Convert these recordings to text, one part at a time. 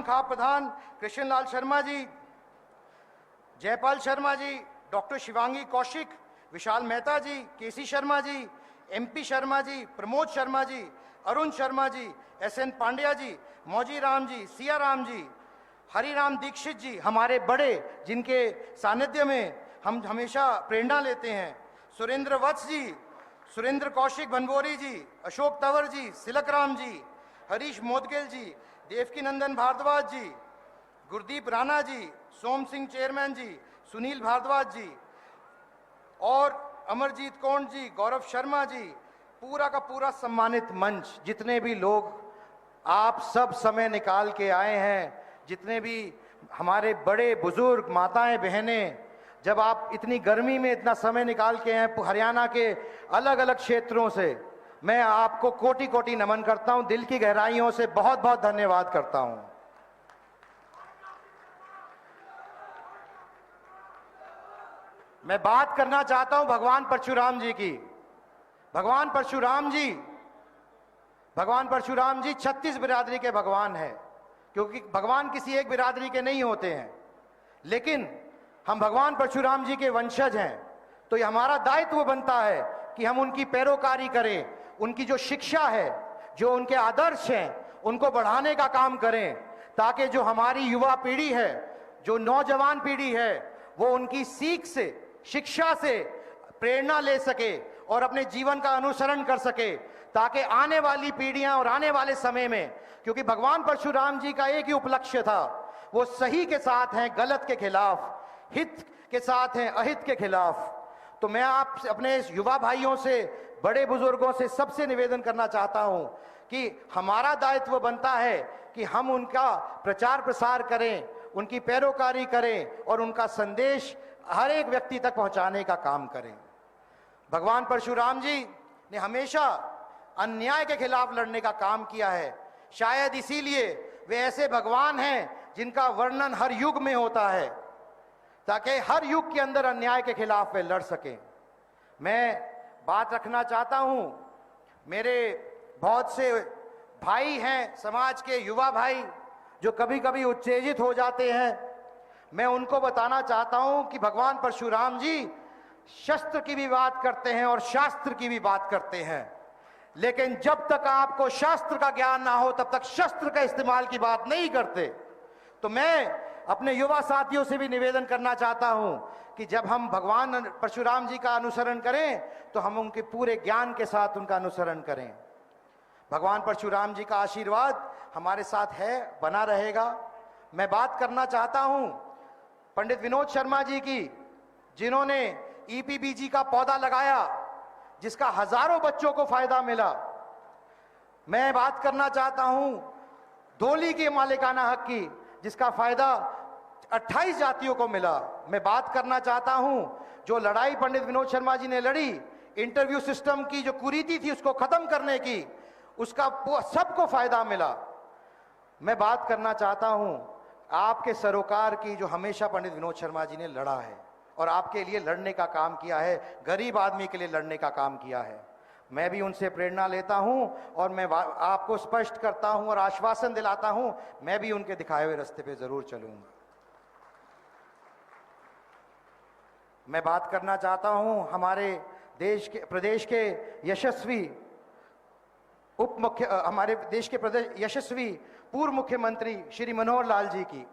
वर्तमान खाप प्रधान कृष्ण लाल शर्मा जी, जयपाल शर्मा जी, डॉक्टर शिवांगी कौशिक, विशाल मेहता जी, केसी Sharma ji, MP Sharma ji, Pramod Sharma ji, Arun Sharma ji, SN Pandya जी, मौजी राम जी, सिया राम जी, हरिराम दीक्षित जी, हमारे बड़े जिनके सानिध्य में हम हमेशा प्रेरणा लेते हैं, सुरेंद्र वत्स जी, सुरेंद्र कौशिक भनबोरी जी, अशोक तंवर जी, सिलक राम जी, हरीश मोदगिल जी, देवकी नंदन भारद्वाज जी, गुरदीप राणा जी, सोम सिंह चेयरमैन जी, सुनील भारद्वाज जी और अमरजीत कौंड जी, गौरव शर्मा जी, पूरा का पूरा सम्मानित मंच, जितने भी लोग आप सब समय निकाल के आए हैं, जितने भी हमारे बड़े बुजुर्ग माताएं बहनें, जब आप इतनी गर्मी में इतना समय निकाल के आए हरियाणा के अलग अलग क्षेत्रों से, मैं आपको कोटि कोटि नमन करता हूं, दिल की गहराइयों से बहुत बहुत धन्यवाद करता हूं। मैं बात करना चाहता हूं भगवान परशुराम जी की। भगवान परशुराम जी 36 बिरादरी के भगवान हैं, क्योंकि भगवान किसी एक बिरादरी के नहीं होते हैं, लेकिन हम भगवान परशुराम जी के वंशज हैं, तो ये हमारा दायित्व बनता है कि हम उनकी पैरोकारी करें, उनकी जो शिक्षा है, जो उनके आदर्श हैं, उनको बढ़ाने का काम करें, ताकि जो हमारी युवा पीढ़ी है, जो नौजवान पीढ़ी है, वो उनकी सीख से, शिक्षा से प्रेरणा ले सके और अपने जीवन का अनुसरण कर सके, ताकि आने वाली पीढ़ियां और आने वाले समय में, क्योंकि भगवान परशुराम जी का एक ही उपलक्ष्य था, वो सही के साथ हैं गलत के खिलाफ, हित के साथ हैं अहित के खिलाफ। तो मैं आप अपने युवा भाइयों से, बड़े बुजुर्गों से, सबसे निवेदन करना चाहता हूं कि हमारा दायित्व बनता है कि हम उनका प्रचार प्रसार करें, उनकी पैरोकारी करें और उनका संदेश हर एक व्यक्ति तक पहुंचाने का काम करें। भगवान परशुराम जी ने हमेशा अन्याय के खिलाफ लड़ने का काम किया है, शायद इसीलिए वे ऐसे भगवान हैं जिनका वर्णन हर युग में होता है, ताकि हर युग के अंदर अन्याय के खिलाफ वे लड़ सकें। मैं बात रखना चाहता हूं, मेरे बहुत से भाई हैं, समाज के युवा भाई, जो कभी कभी उत्तेजित हो जाते हैं। मैं उनको बताना चाहता हूं कि भगवान परशुराम जी शस्त्र की भी बात करते हैं और शास्त्र की भी बात करते हैं, लेकिन जब तक आपको शास्त्र का ज्ञान ना हो तब तक शस्त्र का इस्तेमाल की बात नहीं करते। तो मैं अपने युवा साथियों से भी निवेदन करना चाहता हूं कि जब हम भगवान परशुराम जी का अनुसरण करें तो हम उनके पूरे ज्ञान के साथ उनका अनुसरण करें। भगवान परशुराम जी का आशीर्वाद हमारे साथ है, बना रहेगा। मैं बात करना चाहता हूं पंडित विनोद शर्मा जी की, जिन्होंने ईपीबीजी का पौधा लगाया, जिसका हजारों बच्चों को फायदा मिला। मैं बात करना चाहता हूं धोली के मालिकाना हक की, जिसका फायदा 28 जातियों को मिला। मैं बात करना चाहता हूं जो लड़ाई पंडित विनोद शर्मा जी ने लड़ी, इंटरव्यू सिस्टम की जो कुरीति थी उसको खत्म करने की, उसका सबको फायदा मिला। मैं बात करना चाहता हूं आपके सरोकार की, जो हमेशा पंडित विनोद शर्मा जी ने लड़ा है और आपके लिए लड़ने का काम किया है, गरीब आदमी के लिए लड़ने का काम किया है। मैं भी उनसे प्रेरणा लेता हूं और मैं आपको स्पष्ट करता हूं और आश्वासन दिलाता हूं, मैं भी उनके दिखाए हुए रास्ते पे जरूर चलूंगा। मैं बात करना चाहता हूं हमारे प्रदेश के यशस्वी हमारे देश के यशस्वी पूर्व मुख्यमंत्री श्री मनोहर लाल जी की।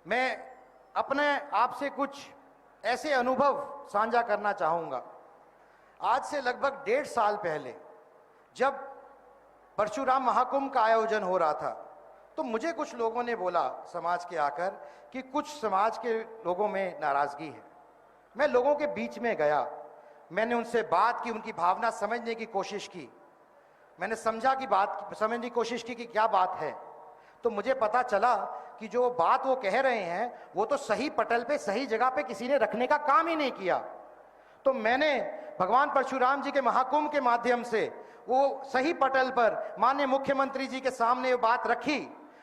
मैं अपने आपसे कुछ ऐसे अनुभव साझा करना चाहूंगा। आज से लगभग 1.5 साल पहले जब परशुराम महाकुंभ का आयोजन हो रहा था, तो मुझे कुछ लोगों ने बोला समाज के आकर कि कुछ समाज के लोगों में नाराजगी है। मैं लोगों के बीच में गया, मैंने उनसे बात की, उनकी भावना समझने की कोशिश की, मैंने समझने की कोशिश की कि क्या बात है। तो मुझे पता चला कि जो बात वो कह रहे हैं वो तो सही पटल पे, सही जगह पे किसी ने रखने का काम ही नहीं किया। तो मैंने भगवान परशुराम जी के महाकुंभ के माध्यम से वो सही पटल पर माननीय मुख्यमंत्री जी के सामने वो बात रखी,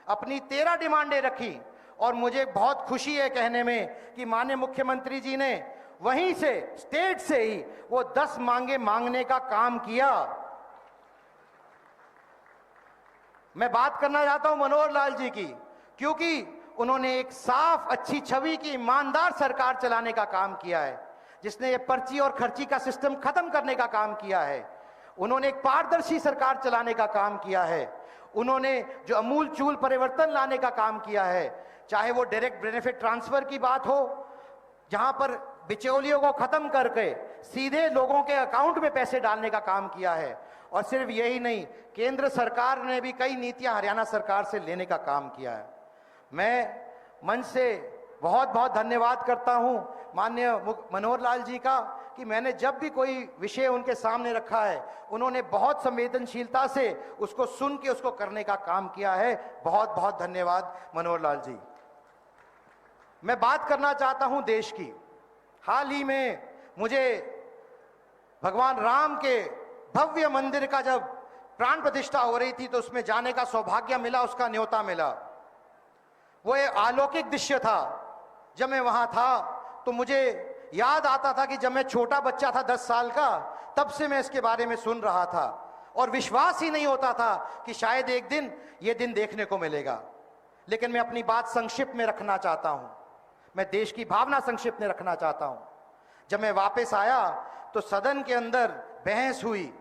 अपनी 13 डिमांडें रखी, और मुझे बहुत खुशी है कहने में कि माननीय मुख्यमंत्री जी ने वहीं से, स्टेट से ही वो 10 मांगे मांगने का काम किया। मैं बात करना चाहता हूं मनोहर लाल जी की, क्योंकि उन्होंने एक साफ अच्छी छवि की ईमानदार सरकार चलाने का काम किया है, जिसने ये पर्ची और खर्ची का सिस्टम खत्म करने का काम किया है। उन्होंने एक पारदर्शी सरकार चलाने का काम किया है। उन्होंने जो अमूल चूल परिवर्तन लाने का काम किया है, चाहे वो डायरेक्ट बेनिफिट ट्रांसफर की बात हो, जहां पर बिचौलियों को खत्म करके सीधे लोगों के अकाउंट में पैसे डालने का काम किया है। और सिर्फ यही नहीं, केंद्र सरकार ने भी कई नीतियां हरियाणा सरकार से लेने का काम किया है। मैं मंच से बहुत बहुत धन्यवाद करता हूं माननीय मनोहर लाल जी का कि मैंने जब भी कोई विषय उनके सामने रखा है, उन्होंने बहुत संवेदनशीलता से उसको सुन के उसको करने का काम किया है। बहुत बहुत धन्यवाद मनोहर लाल जी। मैं बात करना चाहता हूं देश की। हाल ही में मुझे भगवान राम के भव्य मंदिर का जब प्राण प्रतिष्ठा हो रही थी तो उसमें जाने का सौभाग्य मिला, उसका न्योता मिला। वो एक अलौकिक दृश्य था। जब मैं वहां था तो मुझे याद आता था कि जब मैं छोटा बच्चा था 10 साल का, तब से मैं इसके बारे में सुन रहा था और विश्वास ही नहीं होता था कि शायद एक दिन ये दिन देखने को मिलेगा। लेकिन मैं अपनी बात संक्षिप्त में रखना चाहता हूं, मैं देश की भावना संक्षिप्त में रखना चाहता हूं। जब मैं वापस आया तो सदन के अंदर बहस हुई।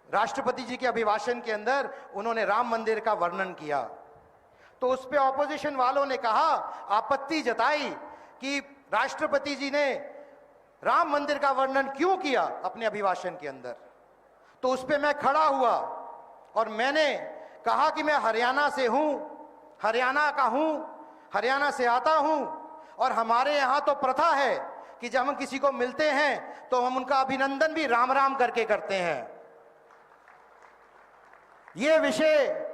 राष्ट्रपति जी के अभिभाषण के अंदर उन्होंने राम मंदिर का वर्णन किया, तो उस पे ऑपोजिशन वालों ने कहा, आपत्ति जताई कि राष्ट्रपति जी ने राम मंदिर का वर्णन क्यों किया अपने अभिभाषण के अंदर। तो उस पे मैं खड़ा हुआ और मैंने कहा कि मैं हरियाणा से हूं, हरियाणा का हूं, हरियाणा से आता हूं, और हमारे यहां तो प्रथा है कि जब हम किसी को मिलते हैं तो हम उनका अभिनंदन भी राम राम करके करते हैं। यह विषय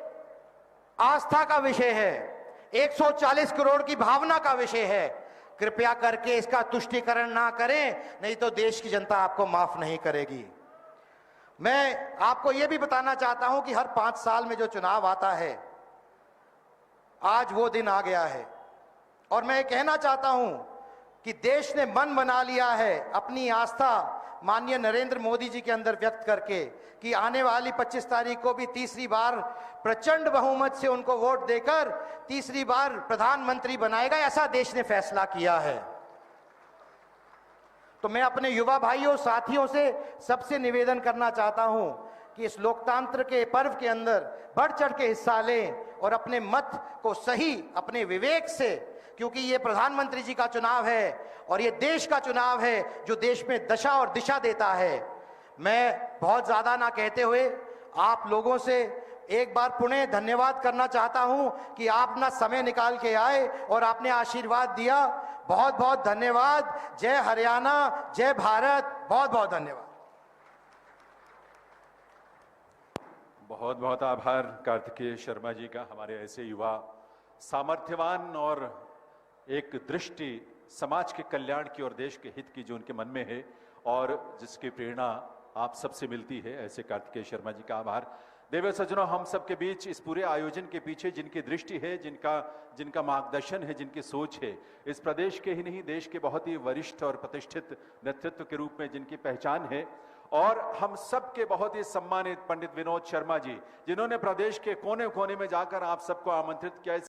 आस्था का विषय है, 140 करोड़ की भावना का विषय है। कृपया करके इसका तुष्टीकरण ना करें, नहीं तो देश की जनता आपको माफ नहीं करेगी। मैं आपको यह भी बताना चाहता हूं कि हर 5 साल में जो चुनाव आता है, आज वो दिन आ गया है। और मैं कहना चाहता हूं कि देश ने मन बना लिया है अपनी आस्था माननीय नरेंद्र मोदी जी के अंदर व्यक्त करके कि आने वाली 25 तारीख को भी तीसरी बार प्रचंड बहुमत से उनको वोट देकर तीसरी बार प्रधानमंत्री बनाएगा, ऐसा देश ने फैसला किया है। तो मैं अपने युवा भाइयों साथियों से सबसे निवेदन करना चाहता हूं कि इस लोकतंत्र के पर्व के अंदर बढ़ चढ़ के हिस्सा लें और अपने मत को सही अपने विवेक से, क्योंकि ये प्रधानमंत्री जी का चुनाव है और ये देश का चुनाव है जो देश में दशा और दिशा देता है। मैं बहुत ज्यादा ना कहते हुए आप लोगों से एक बार पुनः धन्यवाद करना चाहता हूं कि आप अपना समय निकाल के आए और आपने आशीर्वाद दिया। बहुत बहुत धन्यवाद। जय हरियाणा, जय भारत। बहुत बहुत धन्यवाद। बहुत बहुत आभार कार्तिकेय शर्मा जी का। हमारे ऐसे युवा सामर्थ्यवान और एक दृष्टि समाज के कल्याण की और देश के हित की जो उनके मन में है और जिसकी प्रेरणा आप सबसे मिलती है, ऐसे कार्तिकेय शर्मा जी का आभार। देव सज्जनों, हम सबके बीच इस पूरे आयोजन के पीछे जिनकी दृष्टि है, जिनका मार्गदर्शन है, जिनकी सोच है, इस प्रदेश के ही नहीं देश के बहुत ही वरिष्ठ और प्रतिष्ठित नेतृत्व के रूप में जिनकी पहचान है, और हम सब के बहुत ही सम्मानित पंडित विनोद शर्मा जी, जिन्होंने प्रदेश के कोने कोने में जाकर आप सबको आमंत्रित किया।